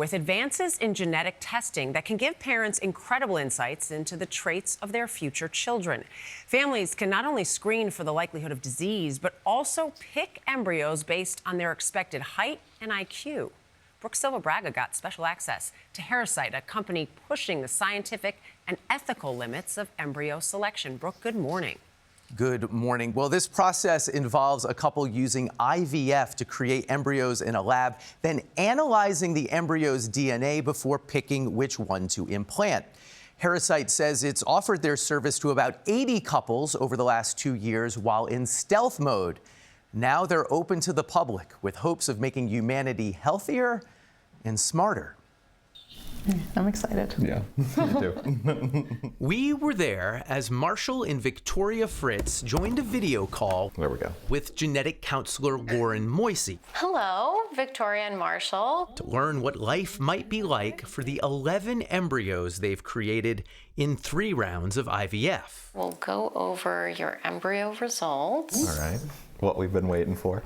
with advances in genetic testing that can give parents incredible insights into the traits of their future children. Families can not only screen for the likelihood of disease, but also pick embryos based on their expected height and IQ. Brooke Silva Braga got special access to Herasight, a company pushing the scientific and ethical limits of embryo selection. Brooke, good morning. Good morning. Well, this process involves a couple using IVF to create embryos in a lab, then analyzing the embryo's DNA before picking which one to implant. Herasight says it's offered their service to about 80 couples over the last 2 years while in stealth mode. Now they're open to the public with hopes of making humanity healthier and smarter. I'm excited. Yeah, me too. We were there as Marshall and Victoria Fritz joined a video call There we go. with genetic counselor Lauren Moisey Hello, Victoria and Marshall. to learn what life might be like for the 11 embryos they've created in 3 rounds of IVF. We'll go over your embryo results. All right. What we've been waiting for.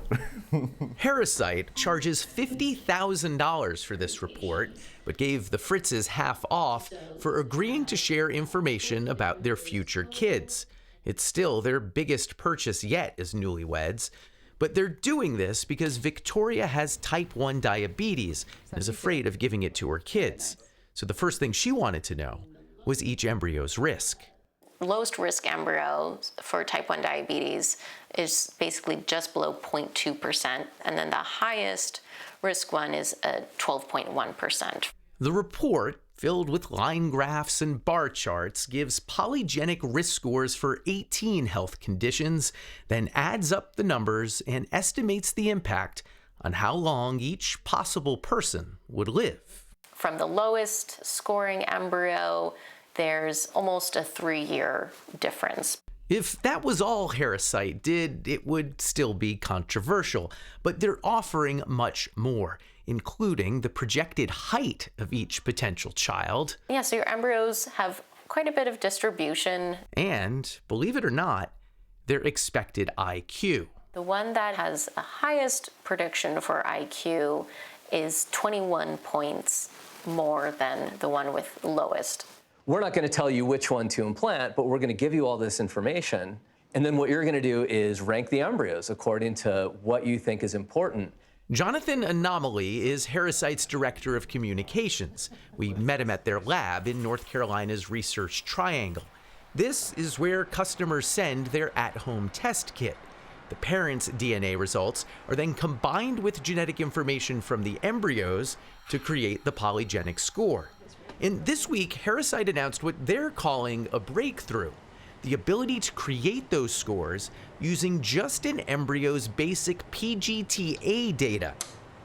Herasight charges $50,000 for this report, but gave the Fritzes half off for agreeing to share information about their future kids. It's still their biggest purchase yet as newlyweds, but they're doing this because Victoria has type 1 diabetes and is afraid of giving it to her kids. So the first thing she wanted to know was each embryo's risk. Lowest risk embryo for type 1 diabetes is basically just below 0.2%, and then the highest risk one is 12.1%. The report, filled with line graphs and bar charts, gives polygenic risk scores for 18 health conditions, then adds up the numbers and estimates the impact on how long each possible person would live. From the lowest scoring embryo, there's almost a 3-year difference. If that was all Herasight did, it would still be controversial, but they're offering much more, including the projected height of each potential child. Yeah, so your embryos have quite a bit of distribution. And, believe it or not, their expected IQ. The one that has the highest prediction for IQ is 21 points more than the one with lowest. We're not going to tell you which one to implant, but we're going to give you all this information. And then what you're going to do is rank the embryos according to what you think is important. Jonathan Anomaly is Herasight's director of communications. We met him at their lab in North Carolina's Research Triangle. This is where customers send their at-home test kit. The parents' DNA results are then combined with genetic information from the embryos to create the polygenic score. And this week, Herasight announced what they're calling a breakthrough, the ability to create those scores using just an embryo's basic PGTA data,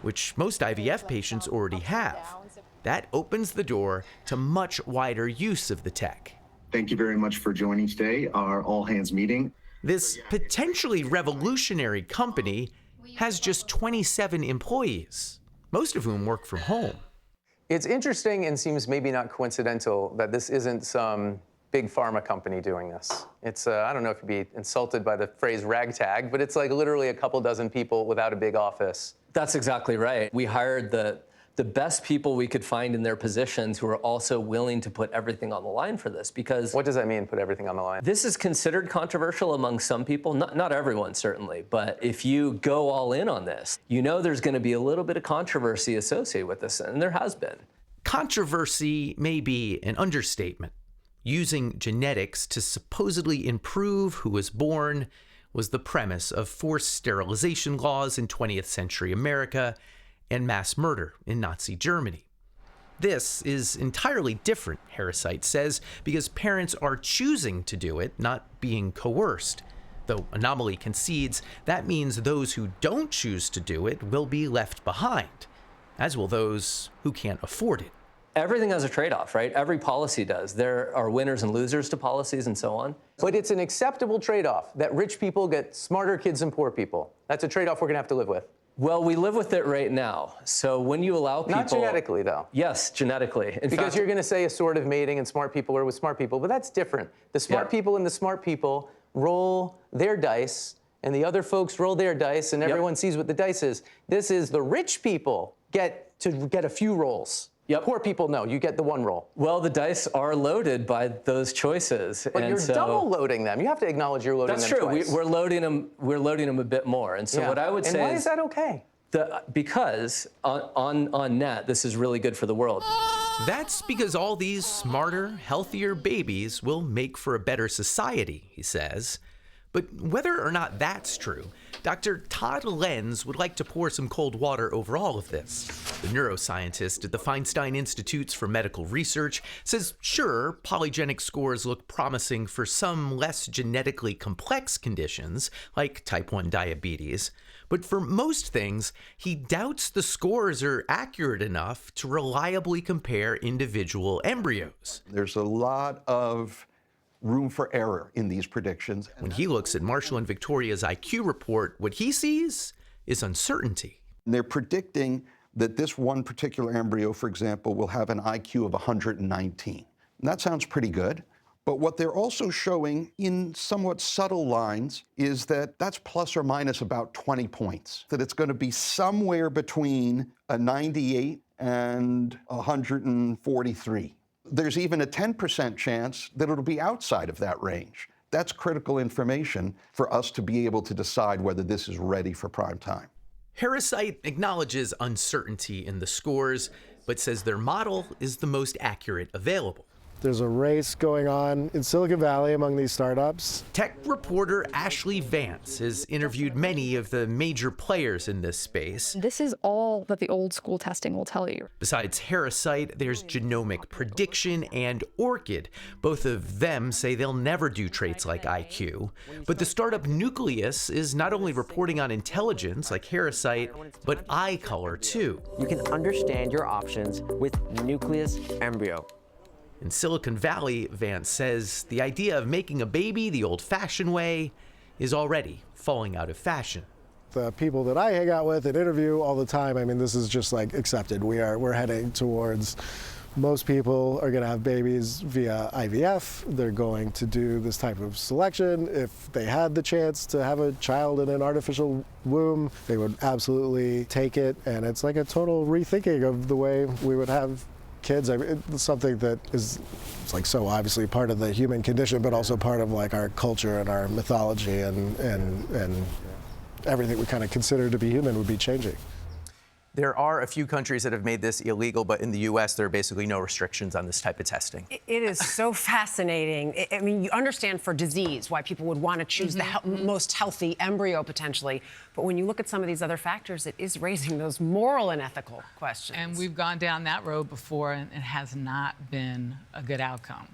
which most IVF patients already have. That opens the door to much wider use of the tech. Thank you very much for joining today, our all-hands meeting. This potentially revolutionary company has just 27 employees, most of whom work from home. It's interesting and seems maybe not coincidental that this isn't some big pharma company doing this. It's, I don't know if you'd be insulted by the phrase ragtag, but it's like literally a couple dozen people without a big office. That's exactly right. We hired the best people we could find in their positions who are also willing to put everything on the line for this, because... What does that mean, put everything on the line? This is considered controversial among some people, not everyone certainly, but if you go all in on this, you know there's going to be a little bit of controversy associated with this, and there has been. Controversy may be an understatement. Using genetics to supposedly improve who was born was the premise of forced sterilization laws in 20th century America and mass murder in Nazi Germany. This is entirely different, Herasight says, because parents are choosing to do it, not being coerced. Though Anomaly concedes that means those who don't choose to do it will be left behind, as will those who can't afford it. Everything has a trade-off, right? Every policy does. There are winners and losers to policies and so on. But it's an acceptable trade-off that rich people get smarter kids than poor people. That's a trade-off we're going to have to live with. Well, we live with it right now. So when you allow people... Not genetically, though. Yes, genetically. Because you're going to say assortative mating and smart people are with smart people, but that's different. The smart people and the smart people roll their dice, and the other folks roll their dice, and everyone sees what the dice is. This is the rich people get to get a few rolls. Yep. Poor people know you get the one roll. Well, the dice are loaded by those choices. But you're double loading them. You have to acknowledge you're loading That's them true. twice. We're loading them a bit more. And so Yeah. what I would and say why is that okay? Because on net, this is really good for the world. That's because all these smarter, healthier babies will make for a better society, he says. But whether or not that's true, Dr. Todd Lenz would like to pour some cold water over all of this. The neuroscientist at the Feinstein Institutes for Medical Research says, sure, polygenic scores look promising for some less genetically complex conditions, like type 1 diabetes. But for most things, he doubts the scores are accurate enough to reliably compare individual embryos. There's a lot of room for error in these predictions. When he looks at Marshall and Victoria's IQ report, what he sees is uncertainty. They're predicting that this one particular embryo, for example, will have an IQ of 119. And that sounds pretty good. But what they're also showing in somewhat subtle lines is that that's plus or minus about 20 points, that it's going to be somewhere between a 98 and 143. There's even a 10% chance that it'll be outside of that range. That's critical information for us to be able to decide whether this is ready for prime time. Herasight acknowledges uncertainty in the scores, but says their model is the most accurate available. There's a race going on in Silicon Valley among these startups. Tech reporter Ashley Vance has interviewed many of the major players in this space. This is all that the old school testing will tell you. Besides Herasight, there's Genomic Prediction and Orchid. Both of them say they'll never do traits like IQ. But the startup Nucleus is not only reporting on intelligence like Herasight, but eye color too. You can understand your options with Nucleus Embryo. In Silicon Valley, Vance says the idea of making a baby the old-fashioned way is already falling out of fashion. The people that I hang out with and interview all the time, I mean, this is just like accepted. We're heading towards, most people are going to have babies via IVF. They're going to do this type of selection. If they had the chance to have a child in an artificial womb, they would absolutely take it. And it's like a total rethinking of the way we would have kids. I mean, it's something that is, it's like so obviously part of the human condition, but also part of like our culture and our mythology, and everything we kind of consider to be human would be changing. There are a few countries that have made this illegal, but in the U.S., there are basically no restrictions on this type of testing. It is so fascinating. I mean, you understand for disease why people would want to choose the most healthy embryo potentially. But when you look at some of these other factors, it is raising those moral and ethical questions. And we've gone down that road before, and it has not been a good outcome.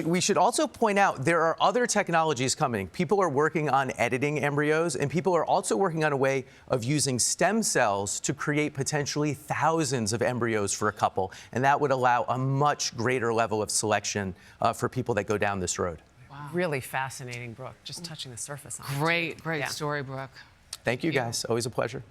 We should also point out there are other technologies coming. People are working on editing embryos, and people are also working on a way of using stem cells to create potentially thousands of embryos for a couple. And that would allow a much greater level of selection for people that go down this road. Wow. Really fascinating, Brooke. Just touching the surface on it. Great story, Brooke. Thank you, guys. Always a pleasure.